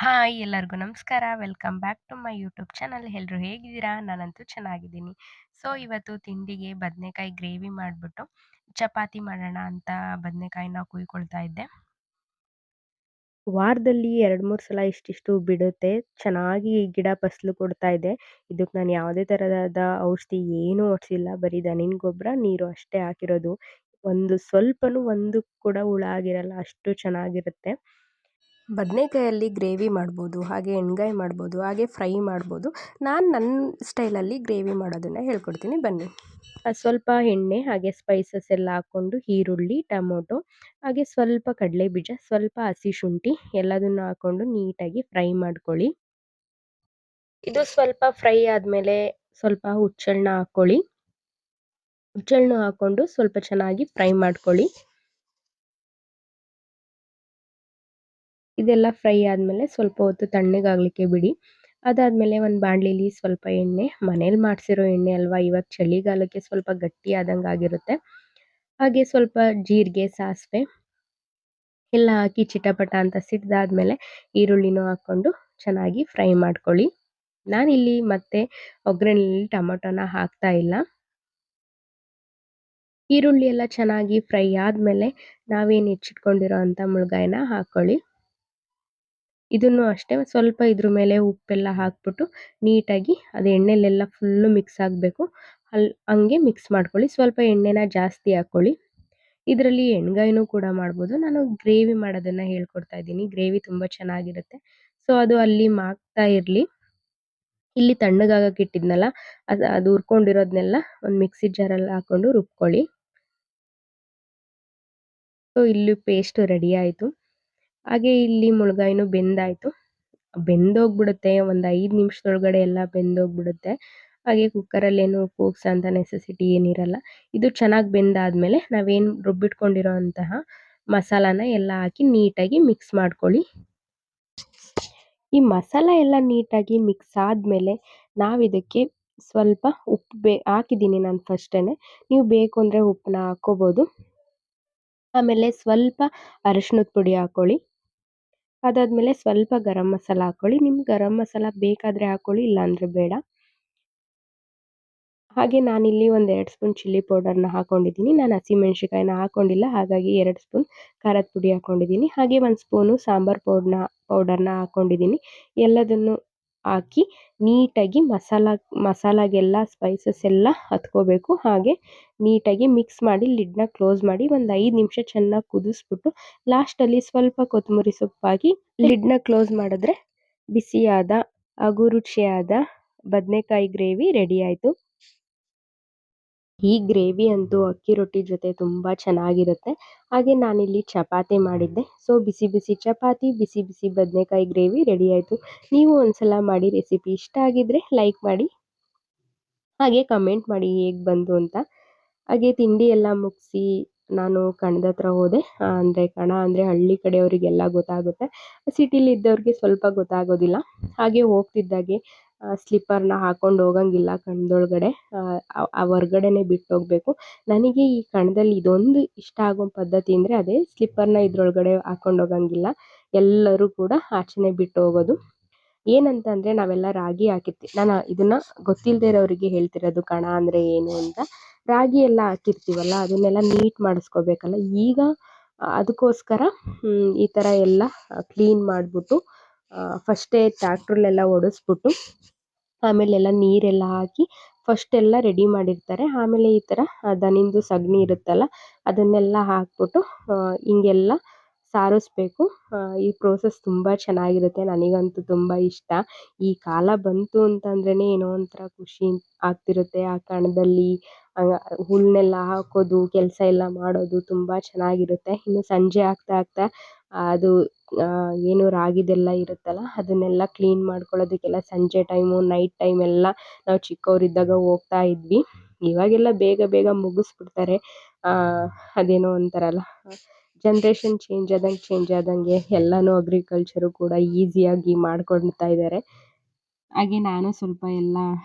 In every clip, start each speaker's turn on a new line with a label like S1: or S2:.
S1: Hi ಎಲ್ಲರಿಗೂ ನಮಸ್ಕಾರ. Welcome back to my YouTube channel. ಎಲ್ರು ಹೇಗಿದ್ದೀರಾ? ನಾನಂತೂ ಚೆನ್ನಾಗಿದ್ದೀನಿ. ಸೊ ಇವತ್ತು ತಿಂಡಿಗೆ ಬದನೆಕಾಯಿ ಗ್ರೇವಿ ಮಾಡಿಬಿಟ್ಟು ಚಪಾತಿ ಮಾಡೋಣ ಅಂತ ಬದನೆಕಾಯಿನ ಕುಯ್ಕೊಳ್ತಾ ಇದ್ದೆ. ವಾರದಲ್ಲಿ 2-3 ಸಲ ಇಷ್ಟಿಷ್ಟು ಬಿಡುತ್ತೆ. ಚೆನ್ನಾಗಿ ಗಿಡ ಫಸಲು ಕೊಡ್ತಾ ಇದೆ. ಇದಕ್ಕೆ ನಾನು ಯಾವುದೇ ಥರವಾದ ಔಷಧಿ ಏನೂ ಹೊಡ್ಸಿಲ್ಲ. ಬರೀ ದನಿನ ಗೊಬ್ಬರ, ನೀರು ಅಷ್ಟೇ ಹಾಕಿರೋದು. ಒಂದು ಸ್ವಲ್ಪನೂ ಒಂದು ಕೂಡ ಹುಳ ಆಗಿರಲ್ಲ. ಅಷ್ಟು ಚೆನ್ನಾಗಿರುತ್ತೆ. ಬದನೆಕಾಯಲ್ಲಿ ಗ್ರೇವಿ ಮಾಡ್ಬೋದು, ಹಾಗೆ ಎಣ್ಗಾಯಿ ಮಾಡ್ಬೋದು, ಹಾಗೆ ಫ್ರೈ ಮಾಡ್ಬೋದು. ನಾನು ನನ್ನ ಸ್ಟೈಲಲ್ಲಿ ಗ್ರೇವಿ ಮಾಡೋದನ್ನು ಹೇಳ್ಕೊಡ್ತೀನಿ ಬನ್ನಿ. ಸ್ವಲ್ಪ ಎಣ್ಣೆ, ಹಾಗೆ ಸ್ಪೈಸಸ್ ಎಲ್ಲ ಹಾಕ್ಕೊಂಡು ಈರುಳ್ಳಿ, ಟೊಮೊಟೊ, ಹಾಗೆ ಸ್ವಲ್ಪ ಕಡಲೆ ಬೀಜ, ಸ್ವಲ್ಪ ಹಸಿ ಶುಂಠಿ ಎಲ್ಲದನ್ನು ಹಾಕ್ಕೊಂಡು ನೀಟಾಗಿ ಫ್ರೈ ಮಾಡ್ಕೊಳ್ಳಿ. ಇದು ಸ್ವಲ್ಪ ಫ್ರೈ ಆದಮೇಲೆ ಸ್ವಲ್ಪ ಹುಚ್ಚೆಳ್ಳ ಹಾಕ್ಕೊಳ್ಳಿ. ಹುಚ್ಚೆಳ್ಳು ಹಾಕ್ಕೊಂಡು ಸ್ವಲ್ಪ ಚೆನ್ನಾಗಿ ಫ್ರೈ ಮಾಡ್ಕೊಳ್ಳಿ. ಇದೆಲ್ಲ ಫ್ರೈ ಆದಮೇಲೆ ಸ್ವಲ್ಪ ಹೊತ್ತು ತಣ್ಣಗಾಗಲಿಕ್ಕೆ ಬಿಡಿ. ಅದಾದಮೇಲೆ ಒಂದು ಬಾಣಲಿಲಿ ಸ್ವಲ್ಪ ಎಣ್ಣೆ, ಮನೇಲಿ ಮಾಡಿಸಿರೋ ಎಣ್ಣೆ ಅಲ್ವಾ, ಇವಾಗ ಚಳಿಗಾಲಕ್ಕೆ ಸ್ವಲ್ಪ ಗಟ್ಟಿ ಆದಂಗೆ ಆಗಿರುತ್ತೆ. ಹಾಗೆ ಸ್ವಲ್ಪ ಜೀರಿಗೆ, ಸಾಸಿವೆ ಎಲ್ಲ ಹಾಕಿ ಚಿಟಪಟ ಅಂತ ಸಿಡ್ದಾದ್ಮೇಲೆ ಈರುಳ್ಳಿನೂ ಹಾಕ್ಕೊಂಡು ಚೆನ್ನಾಗಿ ಫ್ರೈ ಮಾಡ್ಕೊಳ್ಳಿ. ನಾನಿಲ್ಲಿ ಮತ್ತೆ ಒಗ್ಗರಣೆಯಲ್ಲಿ ಟೊಮೊಟೊನ ಹಾಕ್ತಾ ಇಲ್ಲ. ಈರುಳ್ಳಿ ಎಲ್ಲ ಚೆನ್ನಾಗಿ ಫ್ರೈ ಆದಮೇಲೆ ನಾವೇನು ಹೆಚ್ಚಿಟ್ಕೊಂಡಿರೋ ಅಂಥ ಮುಳ್ಗಾಯಿನ ಹಾಕ್ಕೊಳ್ಳಿ. ಇದನ್ನು ಅಷ್ಟೇ ಸ್ವಲ್ಪ ಇದ್ರ ಮೇಲೆ ಉಪ್ಪೆಲ್ಲ ಹಾಕ್ಬಿಟ್ಟು ನೀಟಾಗಿ ಅದು ಎಣ್ಣೆಲೆಲ್ಲ ಫುಲ್ಲು ಮಿಕ್ಸ್ ಆಗಬೇಕು. ಹಂಗೆ ಮಿಕ್ಸ್ ಮಾಡ್ಕೊಳ್ಳಿ. ಸ್ವಲ್ಪ ಎಣ್ಣೆನ ಜಾಸ್ತಿ ಹಾಕ್ಕೊಳ್ಳಿ. ಇದರಲ್ಲಿ ಎಣ್ಗಾಯಿನೂ ಕೂಡ ಮಾಡ್ಬೋದು. ನಾನು ಗ್ರೇವಿ ಮಾಡೋದನ್ನು ಹೇಳ್ಕೊಡ್ತಾ ಇದ್ದೀನಿ. ಗ್ರೇವಿ ತುಂಬ ಚೆನ್ನಾಗಿರುತ್ತೆ. ಸೊ ಅದು ಅಲ್ಲಿ ಮಾಡ್ತಾ ಇರಲಿ. ಇಲ್ಲಿ ತಣ್ಣಗಾಗಕ್ಕೆ ಇಟ್ಟಿದ್ನಲ್ಲ, ಅದು ಹುರ್ಕೊಂಡಿರೋದನ್ನೆಲ್ಲ ಒಂದು ಮಿಕ್ಸಿ ಜಾರಲ್ಲಿ ಹಾಕ್ಕೊಂಡು ರುಬ್ಕೊಳ್ಳಿ. ಸೊ ಇಲ್ಲಿ ಪೇಸ್ಟ್ ರೆಡಿ ಆಯಿತು. ಹಾಗೆ ಇಲ್ಲಿ ಮುಳ್ಗಾಯಿನೂ ಬೆಂದಾಯಿತು. ಬೆಂದೋಗ್ಬಿಡುತ್ತೆ, ಒಂದು 5 ನಿಮಿಷದೊಳಗಡೆ ಎಲ್ಲ ಬೆಂದೋಗ್ಬಿಡುತ್ತೆ. ಹಾಗೆ ಕುಕ್ಕರಲ್ಲೇನು ಕೂಗ್ಸೋಂಥ ನೆಸೆಸಿಟಿ ಏನಿರಲ್ಲ. ಇದು ಚೆನ್ನಾಗಿ ಬೆಂದಾದಮೇಲೆ ನಾವೇನು ರುಬ್ಬಿಟ್ಕೊಂಡಿರೋ ಅಂತಹ ಮಸಾಲಾನ ಎಲ್ಲ ಹಾಕಿ ನೀಟಾಗಿ ಮಿಕ್ಸ್ ಮಾಡ್ಕೊಳ್ಳಿ. ಈ ಮಸಾಲ ಎಲ್ಲ ನೀಟಾಗಿ ಮಿಕ್ಸ್ ಆದಮೇಲೆ ನಾವಿದಕ್ಕೆ ಸ್ವಲ್ಪ ಉಪ್ಪು ಹಾಕಿದ್ದೀನಿ ನಾನು ಫಸ್ಟೇ. ನೀವು ಬೇಕು ಅಂದರೆ ಉಪ್ಪನ್ನ ಹಾಕ್ಕೋಬೋದು. ಆಮೇಲೆ ಸ್ವಲ್ಪ ಅರಿಶಿಣದ ಪುಡಿ ಹಾಕ್ಕೊಳ್ಳಿ. ಅದಾದಮೇಲೆ ಸ್ವಲ್ಪ ಗರಂ ಮಸಾಲ ಹಾಕ್ಕೊಳ್ಳಿ. ನಿಮ್ಗೆ ಗರಂ ಮಸಾಲ ಬೇಕಾದರೆ ಹಾಕ್ಕೊಳ್ಳಿ, ಇಲ್ಲಾಂದರೆ ಬೇಡ. ಹಾಗೆ ನಾನಿಲ್ಲಿ ಒಂದು 2 ಸ್ಪೂನ್ ಚಿಲ್ಲಿ ಪೌಡರ್ನ ಹಾಕ್ಕೊಂಡಿದ್ದೀನಿ. ನಾನು ಹಸಿಮೆಣ್ಸಿಕಾಯಿನ ಹಾಕ್ಕೊಂಡಿಲ್ಲ, ಹಾಗಾಗಿ 2 ಸ್ಪೂನ್ ಖಾರದ ಪುಡಿ ಹಾಕ್ಕೊಂಡಿದ್ದೀನಿ. ಹಾಗೆ 1 ಸ್ಪೂನು ಸಾಂಬಾರು ಪೌಡರ್ನ ಹಾಕ್ಕೊಂಡಿದ್ದೀನಿ. ಎಲ್ಲದನ್ನು ಹಾಕಿ ನೀಟಾಗಿ ಮಸಾಲಾಗೆಲ್ಲ ಸ್ಪೈಸಸ್ ಎಲ್ಲ ಹತ್ಕೋಬೇಕು. ಹಾಗೆ ನೀಟಾಗಿ ಮಿಕ್ಸ್ ಮಾಡಿ ಲಿಡ್ನ ಕ್ಲೋಸ್ ಮಾಡಿ ಒಂದು 5 ನಿಮಿಷ ಚೆನ್ನಾಗಿ ಕುದಿಸ್ಬಿಟ್ಟು ಲಾಸ್ಟಲ್ಲಿ ಸ್ವಲ್ಪ ಕೊತ್ತಂಬರಿ ಸೊಪ್ಪು ಹಾಕಿ ಲಿಡ್ನ ಕ್ಲೋಸ್ ಮಾಡಿದ್ರೆ ಬಿಸಿಯಾದ ಹಾಗೂ ರುಚಿಯಾದ ಬದನೆಕಾಯಿ ಗ್ರೇವಿ ರೆಡಿ ಆಯಿತು. ಈ ಗ್ರೇವಿ ಅಂತೂ ಅಕ್ಕಿ ರೊಟ್ಟಿ ಜೊತೆ ತುಂಬ ಚೆನ್ನಾಗಿರುತ್ತೆ. ಹಾಗೆ ನಾನಿಲ್ಲಿ ಚಪಾತಿ ಮಾಡಿದ್ದೆ. ಸೊ ಬಿಸಿ ಬಿಸಿ ಚಪಾತಿ, ಬಿಸಿ ಬಿಸಿ ಬದನೆಕಾಯಿ ಗ್ರೇವಿ ರೆಡಿ ಆಯಿತು. ನೀವು ಒಂದ್ಸಲ ಮಾಡಿ. ರೆಸಿಪಿ ಇಷ್ಟ ಆಗಿದ್ರೆ ಲೈಕ್ ಮಾಡಿ, ಹಾಗೆ ಕಮೆಂಟ್ ಮಾಡಿ ಹೇಗೆ ಬಂತು ಅಂತ. ಹಾಗೆ ತಿಂಡಿ ಎಲ್ಲ ಮುಗಿಸಿ ನಾನು ಕಣದ ಹತ್ರ ಹೋದೆ. ಅಂದರೆ ಕಣ ಅಂದರೆ ಹಳ್ಳಿ ಕಡೆಯವರಿಗೆಲ್ಲ ಗೊತ್ತಾಗುತ್ತೆ, ಸಿಟಿಲಿ ಇದ್ದವ್ರಿಗೆ ಸ್ವಲ್ಪ ಗೊತ್ತಾಗೋದಿಲ್ಲ. ಹಾಗೆ ಹೋಗ್ತಿದ್ದಾಗೆ ಸ್ಲಿಪ್ಪರ್ನ ಹಾಕ್ಕೊಂಡು ಹೋಗಂಗಿಲ್ಲ ಕಣದೊಳಗಡೆ, ಹೊರ್ಗಡೆನೇ ಬಿಟ್ಟು ಹೋಗಬೇಕು. ನನಗೆ ಈ ಕಣದಲ್ಲಿ ಇದೊಂದು ಇಷ್ಟ ಆಗೋ ಪದ್ಧತಿ ಅಂದರೆ ಅದೇ, ಸ್ಲಿಪ್ಪರ್ನ ಇದ್ರೊಳಗಡೆ ಹಾಕ್ಕೊಂಡು ಹೋಗಂಗಿಲ್ಲ, ಎಲ್ಲರೂ ಕೂಡ ಆಚೆನೇ ಬಿಟ್ಟು ಹೋಗೋದು. ಏನಂತಂದರೆ ನಾವೆಲ್ಲ ರಾಗಿ ಹಾಕಿರ್ತೀವಿ. ನಾನು ಇದನ್ನು ಗೊತ್ತಿಲ್ಲದೆ ಇರೋರಿಗೆ ಹೇಳ್ತಿರೋದು ಕಣ ಅಂದರೆ ಏನು ಅಂತ. ರಾಗಿ ಎಲ್ಲ ಹಾಕಿರ್ತೀವಲ್ಲ, ಅದನ್ನೆಲ್ಲ ನೀಟ್ ಮಾಡಿಸ್ಕೋಬೇಕಲ್ಲ. ಈಗ ಅದಕ್ಕೋಸ್ಕರ ಈ ಥರ ಎಲ್ಲ ಕ್ಲೀನ್ ಮಾಡಿಬಿಟ್ಟು ಫಸ್ಟೇ ಟ್ಯಾಕ್ಟ್ರಲ್ಲೆಲ್ಲ ಒಡಿಸ್ಬಿಟ್ಟು ಆಮೇಲೆಲ್ಲ ನೀರೆಲ್ಲ ಹಾಕಿ ಫಸ್ಟೆಲ್ಲ ರೆಡಿ ಮಾಡಿರ್ತಾರೆ. ಆಮೇಲೆ ಈ ಥರ ದನಿಂದು ಸಗಣಿ ಇರುತ್ತಲ್ಲ, ಅದನ್ನೆಲ್ಲ ಹಾಕ್ಬಿಟ್ಟು ಹಿಂಗೆಲ್ಲ ಸಾರಿಸ್ಬೇಕು. ಈ ಪ್ರೋಸೆಸ್ ತುಂಬ ಚೆನ್ನಾಗಿರುತ್ತೆ. ನನಗಂತೂ ತುಂಬ ಇಷ್ಟ. ಈ ಕಾಲ ಬಂತು ಅಂತಂದ್ರೇ ಏನೋ ಒಂಥರ ಖುಷಿ ಆಗ್ತಿರುತ್ತೆ. ಆ ಕಣದಲ್ಲಿ ಹುಲ್ಲನ್ನೆಲ್ಲ ಹಾಕೋದು, ಕೆಲಸ ಎಲ್ಲ ಮಾಡೋದು ತುಂಬ ಚೆನ್ನಾಗಿರುತ್ತೆ. ಇನ್ನು ಸಂಜೆ ಆಗ್ತಾ ಆಗ್ತಾ ಅದು ಏನು ರಾಗಿದೆಲ್ಲ ಇರುತ್ತಲ್ಲ, ಅದನ್ನೆಲ್ಲ ಕ್ಲೀನ್ ಮಾಡ್ಕೊಳ್ಳೋದಕ್ಕೆಲ್ಲ ಸಂಜೆ ಟೈಮು, ನೈಟ್ ಟೈಮೆಲ್ಲ ನಾವು ಚಿಕ್ಕವರಿದ್ದಾಗ ಹೋಗ್ತಾ ಇದ್ವಿ. ಇವಾಗೆಲ್ಲ ಬೇಗ ಬೇಗ ಮುಗಿಸ್ಬಿಡ್ತಾರೆ. ಅದೇನೋ ಅಂತಾರಲ್ಲ, ಜನ್ರೇಷನ್ ಚೇಂಜ್ ಆದಂಗೆ ಎಲ್ಲನೂ ಅಗ್ರಿಕಲ್ಚರು ಕೂಡ ಈಸಿಯಾಗಿ ಮಾಡ್ಕೊಳ್ತಾ ಇದ್ದಾರೆ. ಹಾಗೆ ನಾನು ಸ್ವಲ್ಪ ಎಲ್ಲ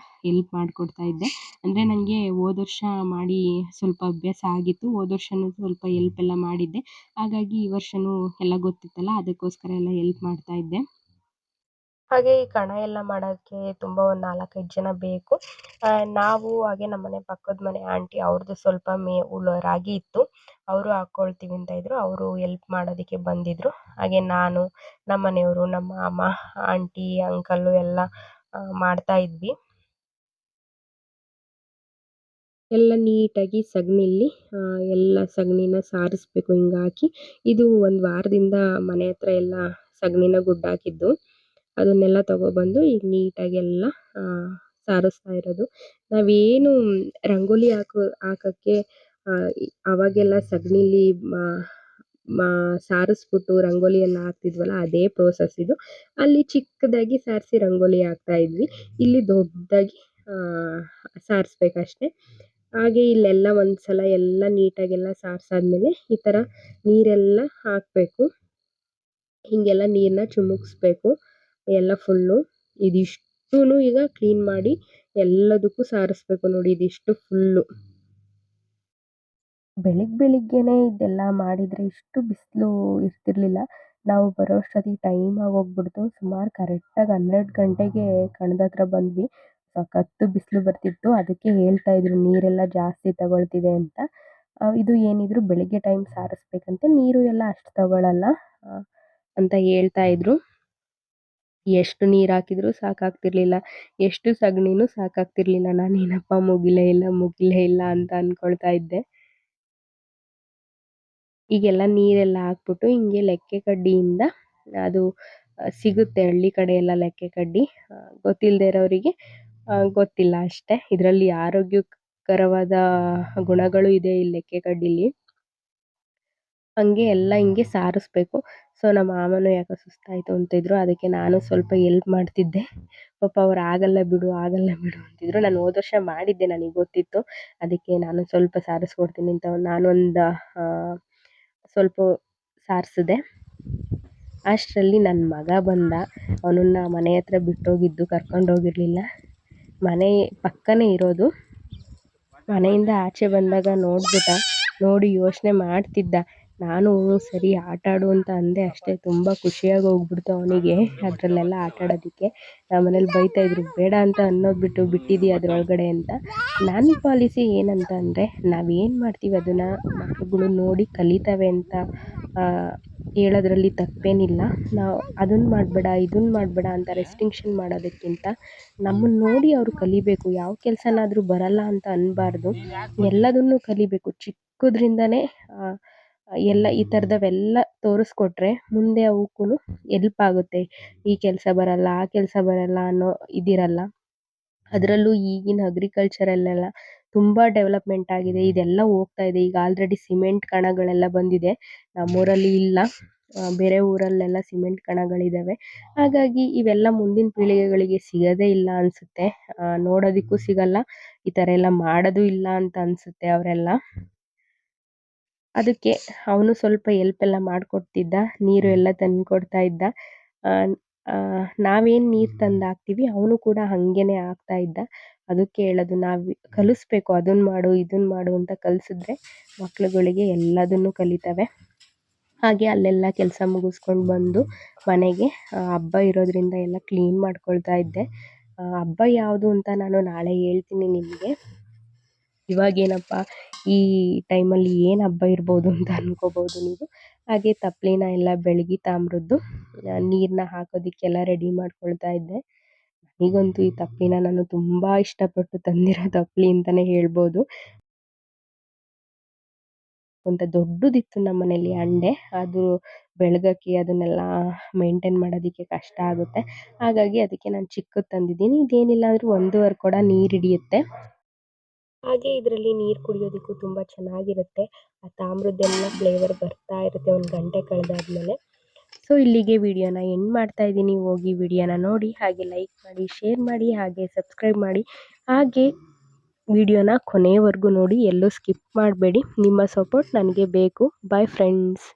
S1: ಹೆಲ್ಪ್ ಮಾಡಿಕೊಡ್ತಾ ಇದ್ದೆ. ಅಂದರೆ ನನಗೆ ಹೋದ ವರ್ಷ ಮಾಡಿ ಸ್ವಲ್ಪ ಅಭ್ಯಾಸ ಆಗಿತ್ತು. ಹೋದ ವರ್ಷವೂ ಸ್ವಲ್ಪ ಹೆಲ್ಪ್ ಎಲ್ಲ ಮಾಡಿದ್ದೆ. ಹಾಗಾಗಿ ಈ ವರ್ಷವೂ ಎಲ್ಲ ಗೊತ್ತಿತ್ತಲ್ಲ, ಅದಕ್ಕೋಸ್ಕರ ಎಲ್ಲ ಹೆಲ್ಪ್ ಮಾಡ್ತಾ ಇದ್ದೆ. ಹಾಗೆ ಈ ಕಣ ಎಲ್ಲ ಮಾಡೋಕ್ಕೆ ತುಂಬ ಒಂದು 4-5 ಜನ ಬೇಕು. ನಾವು ಹಾಗೆ ನಮ್ಮನೆ ಪಕ್ಕದ ಮನೆ ಆಂಟಿ ಅವ್ರದ್ದು ಸ್ವಲ್ಪ ರಾಗಿ ಇತ್ತು. ಅವರು ಹಾಕ್ಕೊಳ್ತೀವಿ ಅಂತ ಇದ್ರು. ಅವರು ಹೆಲ್ಪ್ ಮಾಡೋದಕ್ಕೆ ಬಂದಿದ್ರು. ಹಾಗೆ ನಾನು, ನಮ್ಮ ಮನೆಯವರು, ನಮ್ಮ ಮಾಮ, ಆಂಟಿ, ಅಂಕಲು ಎಲ್ಲ ಮಾಡ್ತಾ ಇದ್ವಿ. ಎಲ್ಲ ನೀಟಾಗಿ ಸಗಣಿಲಿ ಎಲ್ಲ ಸಗಣಿನ ಸಾರಿಸ್ಬೇಕು ಹಿಂಗಾಕಿ. ಇದು ಒಂದು ವಾರದಿಂದ ಮನೆ ಹತ್ರ ಎಲ್ಲ ಸಗಣಿನ ಗುಡ್ಡಾಕಿದ್ದು. ಅದನ್ನೆಲ್ಲ ತಗೊಬಂದು ಈಗ ನೀಟಾಗಿ ಎಲ್ಲ ಸಾರಿಸ್ತಾ ಇರೋದು. ನಾವೇನು ರಂಗೋಲಿ ಹಾಕಕ್ಕೆ ಅವಾಗೆಲ್ಲ ಸಗಣಿಲಿ ಸಾರಿಸ್ಬಿಟ್ಟು ರಂಗೋಲಿ ಎಲ್ಲ ಹಾಕ್ತಿದ್ವಲ್ಲ, ಅದೇ ಪ್ರೋಸೆಸ್ ಇದು. ಅಲ್ಲಿ ಚಿಕ್ಕದಾಗಿ ಸಾರಿಸಿ ರಂಗೋಲಿ ಹಾಕ್ತಾ ಇದ್ವಿ. ಇಲ್ಲಿ ದೊಡ್ಡದಾಗಿ ಸಾರಿಸ್ಬೇಕಷ್ಟೆ. ಹಾಗೆ ಇಲ್ಲೆಲ್ಲ ಒಂದ್ಸಲ ಎಲ್ಲ ನೀಟಾಗೆಲ್ಲ ಸಾರಿಸಾದ್ಮೇಲೆ ಈ ಥರ ನೀರೆಲ್ಲ ಹಾಕಬೇಕು. ಹೀಗೆಲ್ಲ ನೀರನ್ನ ಚಿಮುಕ್ಸ್ಬೇಕು ಎಲ್ಲ ಫುಲ್ಲು. ಇದಿಷ್ಟೂ ಈಗ ಕ್ಲೀನ್ ಮಾಡಿ ಎಲ್ಲದಕ್ಕೂ ಸಾರಿಸ್ಬೇಕು ನೋಡಿ, ಇದಿಷ್ಟು ಫುಲ್ಲು. ಬೆಳಿಗ್ಗೆನೆ ಇದೆಲ್ಲ ಮಾಡಿದರೆ ಇಷ್ಟು ಬಿಸಿಲು ಇರ್ತಿರ್ಲಿಲ್ಲ. ನಾವು ಬರೋ ಅಷ್ಟೊತ್ತಿಗೆ ಟೈಮ್ ಆಗೋಗ್ಬಿಡ್ತು. ಸುಮಾರು ಕರೆಕ್ಟಾಗಿ 12 ಗಂಟೆಗೆ ಕಣದ ಹತ್ರ ಬಂದ್ವಿ. ಸಖತ್ತು ಬಿಸಿಲು ಬರ್ತಿತ್ತು. ಅದಕ್ಕೆ ಹೇಳ್ತಾ ಇದ್ರು ನೀರೆಲ್ಲ ಜಾಸ್ತಿ ತಗೊಳ್ತಿದೆ ಅಂತ. ಇದು ಏನಿದ್ರು ಬೆಳಿಗ್ಗೆ ಟೈಮ್ ಸಾರಿಸ್ಬೇಕಂತೆ, ನೀರು ಎಲ್ಲ ಅಷ್ಟು ತಗೊಳ್ಳಲ್ಲ ಅಂತ ಹೇಳ್ತಾ ಇದ್ರು. ಎಷ್ಟು ನೀರು ಹಾಕಿದ್ರು ಸಾಕಾಗ್ತಿರ್ಲಿಲ್ಲ, ಎಷ್ಟು ಸಗಣಿನೂ ಸಾಕಾಗ್ತಿರ್ಲಿಲ್ಲ. ನಾನೇನಪ್ಪ ಮುಗಿಲೇ ಇಲ್ಲ ಅಂತ ಅಂದ್ಕೊಳ್ತಾ ಇದ್ದೆ. ಈಗೆಲ್ಲ ನೀರೆಲ್ಲ ಹಾಕ್ಬಿಟ್ಟು ಹಿಂಗೆ ಲೆಕ್ಕೆ ಕಡ್ಡಿಯಿಂದ, ಅದು ಸಿಗುತ್ತೆ ಹಳ್ಳಿ ಕಡೆ ಎಲ್ಲ ಲೆಕ್ಕೆ ಕಡ್ಡಿ, ಗೊತ್ತಿಲ್ಲದೆ ಇರೋರಿಗೆ ಗೊತ್ತಿಲ್ಲ ಅಷ್ಟೇ. ಇದರಲ್ಲಿ ಆರೋಗ್ಯಕರವಾದ ಗುಣಗಳು ಇದೆ ಈ ಲೆಕ್ಕೆ ಕಡ್ಡಿಲಿ. ಹಂಗೆ ಎಲ್ಲ ಹಿಂಗೆ ಸಾರಿಸ್ಬೇಕು. ಸೊ ನಮ್ಮ ಮಾಮನೂ ಯಾಕೋ ಸುಸ್ತಾಯಿತು ಅಂತಿದ್ರು. ಅದಕ್ಕೆ ನಾನು ಸ್ವಲ್ಪ ಎಲ್ಪ್ ಮಾಡ್ತಿದ್ದೆ. ಪಾಪ ಅವ್ರು ಆಗಲ್ಲ ಬಿಡು ಅಂತಿದ್ರು. ನಾನು ಹೋದ ವರ್ಷ ಮಾಡಿದ್ದೆ, ನನಗೆ ಗೊತ್ತಿತ್ತು. ಅದಕ್ಕೆ ನಾನು ಸ್ವಲ್ಪ ಸಾರಿಸ್ಕೊಡ್ತೀನಿ ಅಂತ ನಾನೊಂದು ಸ್ವಲ್ಪ ಸಾರಿಸಿದೆ. ಅಷ್ಟರಲ್ಲಿ ನನ್ನ ಮಗ ಬಂದ. ಅವನನ್ನು ಮನೆ ಹತ್ರ ಬಿಟ್ಟೋಗಿದ್ದು, ಕರ್ಕೊಂಡೋಗಿರಲಿಲ್ಲ. ಮನೆ ಪಕ್ಕನೇ ಇರೋದು. ಮನೆಯಿಂದ ಆಚೆ ಬಂದಾಗ ನೋಡಿ ಯೋಚನೆ ಮಾಡ್ತಿದ್ದ. ನಾನು ಸರಿ ಆಟ ಆಡು ಅಂತ ಅಂದೆ ಅಷ್ಟೇ. ತುಂಬ ಖುಷಿಯಾಗಿ ಹೋಗ್ಬಿಡ್ತು ಅವನಿಗೆ ಅದರಲ್ಲೆಲ್ಲ ಆಟ ಆಡೋದಕ್ಕೆ. ನಮ್ಮನೇಲಿ ಬೈತಾಯಿದ್ರು, ಬೇಡ ಅಂತ ಅನ್ನೋದು ಬಿಟ್ಟಿದ್ದೀಯ ಅದರೊಳಗಡೆ ಅಂತ. ನನ್ನ ಪಾಲಿಸಿ ಏನಂತ ಅಂದರೆ, ನಾವೇನು ಮಾಡ್ತೀವಿ ಅದನ್ನು ಮಕ್ಕಳುಗಳು ನೋಡಿ ಕಲಿತವೆ ಅಂತ ಹೇಳೋದ್ರಲ್ಲಿ ತಪ್ಪೇನಿಲ್ಲ. ನಾವು ಅದನ್ನು ಮಾಡಬೇಡ ಇದನ್ನು ಮಾಡಬೇಡ ಅಂತ ರೆಸ್ಟ್ರಿಕ್ಷನ್ ಮಾಡೋದಕ್ಕಿಂತ ನಮ್ಮನ್ನು ನೋಡಿ ಅವರು ಕಲಿಬೇಕು. ಯಾವ ಕೆಲಸನಾದರೂ ಬರಲ್ಲ ಅಂತ ಅನ್ನಬಾರ್ದು, ಎಲ್ಲದನ್ನು ಕಲಿಬೇಕು. ಚಿಕ್ಕದ್ರಿಂದನೇ ಎಲ್ಲ ಈ ಥರದವೆಲ್ಲ ತೋರಿಸ್ಕೊಟ್ರೆ ಮುಂದೆ ಅವಕ್ಕೂ ಎಲ್ಪ್ ಆಗುತ್ತೆ. ಈ ಕೆಲಸ ಬರಲ್ಲ, ಆ ಕೆಲಸ ಬರಲ್ಲ ಅನ್ನೋ ಇದಿರಲ್ಲ. ಅದರಲ್ಲೂ ಈಗಿನ ಅಗ್ರಿಕಲ್ಚರಲ್ಲೆಲ್ಲ ತುಂಬ ಡೆವಲಪ್ಮೆಂಟ್ ಆಗಿದೆ. ಇದೆಲ್ಲ ಹೋಗ್ತಾ ಇದೆ. ಈಗ ಆಲ್ರೆಡಿ ಸಿಮೆಂಟ್ ಕಣಗಳೆಲ್ಲ ಬಂದಿದೆ. ನಮ್ಮೂರಲ್ಲಿ ಇಲ್ಲ, ಬೇರೆ ಊರಲ್ಲೆಲ್ಲ ಸಿಮೆಂಟ್ ಕಣಗಳಿದ್ದಾವೆ. ಹಾಗಾಗಿ ಇವೆಲ್ಲ ಮುಂದಿನ ಪೀಳಿಗೆಗಳಿಗೆ ಸಿಗೋದೇ ಇಲ್ಲ ಅನಿಸುತ್ತೆ. ನೋಡೋದಕ್ಕೂ ಸಿಗಲ್ಲ, ಈ ಥರ ಎಲ್ಲ ಮಾಡೋದು ಇಲ್ಲ ಅಂತ ಅನಿಸುತ್ತೆ ಅವರೆಲ್ಲ. ಅದಕ್ಕೆ ಅವನು ಸ್ವಲ್ಪ ಎಲ್ಪ್ ಎಲ್ಲ ಮಾಡಿಕೊಡ್ತಿದ್ದ, ನೀರು ಎಲ್ಲ ತಂದು ಕೊಡ್ತಾ ಇದ್ದ. ನಾವೇನು ನೀರು ತಂದು ಹಾಕ್ತೀವಿ ಅವನು ಕೂಡ ಹಾಗೇನೆ ಹಾಕ್ತಾ ಇದ್ದ. ಅದಕ್ಕೆ ಹೇಳೋದು, ನಾವು ಕಲಿಸ್ಬೇಕು, ಅದನ್ನು ಮಾಡು ಇದನ್ನು ಮಾಡು ಅಂತ ಕಲಿಸಿದ್ರೆ ಮಕ್ಳುಗಳಿಗೆ ಎಲ್ಲದನ್ನು ಕಲಿತವೆ. ಹಾಗೆ ಅಲ್ಲೆಲ್ಲ ಕೆಲಸ ಮುಗಿಸ್ಕೊಂಡು ಬಂದು ಮನೆಗೆ ಹಬ್ಬ ಇರೋದ್ರಿಂದ ಎಲ್ಲ ಕ್ಲೀನ್ ಮಾಡ್ಕೊಳ್ತಾ ಇದ್ದೆ. ಹಬ್ಬ ಯಾವುದು ಅಂತ ನಾನು ನಾಳೆ ಹೇಳ್ತೀನಿ ನಿಮಗೆ. ಇವಾಗೇನಪ್ಪ ಈ ಟೈಮಲ್ಲಿ ಏನು ಹಬ್ಬ ಇರ್ಬೋದು ಅಂತ ಅಂದ್ಕೋಬೋದು ನೀವು. ಹಾಗೆ ತಪ್ಪಲಿನ ಎಲ್ಲ ಬೆಳಗಿ ತಾಮ್ರದ್ದು ನೀರನ್ನ ಹಾಕೋದಕ್ಕೆಲ್ಲ ರೆಡಿ ಮಾಡ್ಕೊಳ್ತಾ ಇದ್ದೆ. ನನಗಂತೂ ಈ ತಪ್ಪಲಿನ ನಾನು ತುಂಬ ಇಷ್ಟಪಟ್ಟು ತಂದಿರೋ ತಪ್ಪಲಿ ಅಂತಲೇ ಹೇಳ್ಬೋದು. ಒಂದು ದೊಡ್ಡದಿತ್ತು ನಮ್ಮ ಮನೇಲಿ ಹಂಡೆ, ಅದು ಬೆಳಗಕ್ಕೆ ಅದನ್ನೆಲ್ಲ ಮೇಂಟೈನ್ ಮಾಡೋದಕ್ಕೆ ಕಷ್ಟ ಆಗುತ್ತೆ. ಹಾಗಾಗಿ ಅದಕ್ಕೆ ನಾನು ಚಿಕ್ಕದು ತಂದಿದ್ದೀನಿ. ಇದೇನಿಲ್ಲ ಅಂದರೂ 1.5 ಕೊಡ ನೀರು ಹಿಡಿಯುತ್ತೆ. ಹಾಗೆ ಇದರಲ್ಲಿ ನೀರು ಕುಡಿಯೋದಕ್ಕೂ ತುಂಬ ಚೆನ್ನಾಗಿರುತ್ತೆ. ಆ ತಾಮ್ರದ್ದೆಲ್ಲ ಫ್ಲೇವರ್ ಬರ್ತಾ ಇರುತ್ತೆ ಒಂದು ಗಂಟೆ ಕಳೆದಾದ್ಮೇಲೆ. ಸೊ ಇಲ್ಲಿಗೆ ವಿಡಿಯೋನ ಎಂಡ್ ಮಾಡ್ತಾ ಇದ್ದೀನಿ. ಹೋಗಿ ವಿಡಿಯೋನ ನೋಡಿ, ಹಾಗೆ ಲೈಕ್ ಮಾಡಿ, ಶೇರ್ ಮಾಡಿ, ಹಾಗೆ ಸಬ್ಸ್ಕ್ರೈಬ್ ಮಾಡಿ. ಹಾಗೆ ವಿಡಿಯೋನ ಕೊನೆಯವರೆಗೂ ನೋಡಿ, ಎಲ್ಲೂ ಸ್ಕಿಪ್ ಮಾಡಬೇಡಿ. ನಿಮ್ಮ ಸಪೋರ್ಟ್ ನನಗೆ ಬೇಕು. Bye friends.